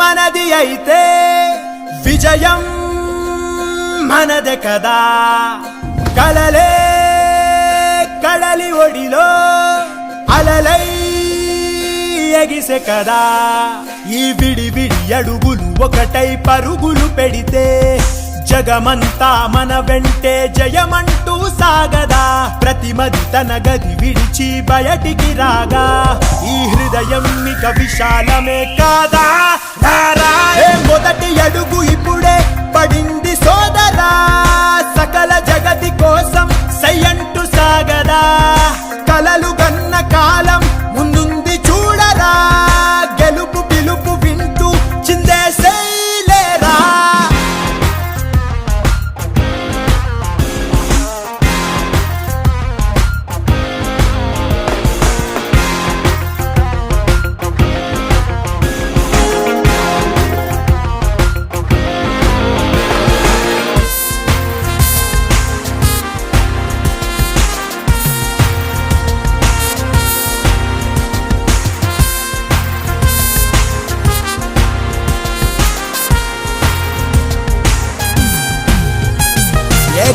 మనది అయితే విజయం మనదే కదా. కలలే కడలి ఒడిలో అలలై ఎగిసే కదా. ఈ విడి విడి అడుగులు ఒకటై పరుగులు పెడితే జగమంతా మన వెంటే జయమంటూ సాగదా. ప్రతిమది తన గది విడిచి బయటికి రాగా ఈ హృదయం మిక విశాలమే కాదా. మొదటి అడుగు ఇప్పుడే పడింది సోదరా. సకల జగతి కోసం సయ్యంటూ సాగదా. కలలు గన్న కాలం ముందుంది చూడరా. గెలుపు పిలుపు వింటూ చిందేసేలేరా.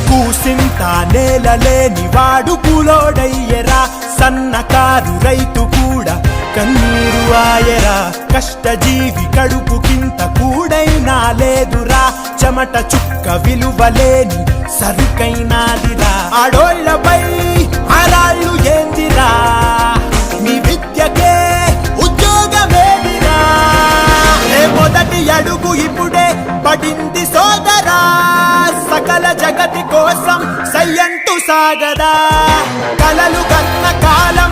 కూసింత నేలలేని వాడు కూలోడయ్యరా. సన్నకారు రైతు కూడా కన్నీరు ఆయరా. కష్టజీవి కడుపుకింత కూడైనా లేదురా. చెమట చుక్క విలువలేని సరుకైనాదిరా. ఆడోళ్లపై ఆరాళ్ళు ఏందిరా. మీ విద్యకే ఉద్యోగమేదిరా. మొదటి అడుగు ఇప్పుడే పడింది సోదరా. సకల జగతి కోసం సయ్యంటూ సాగదా. కలలు కన్న కాలం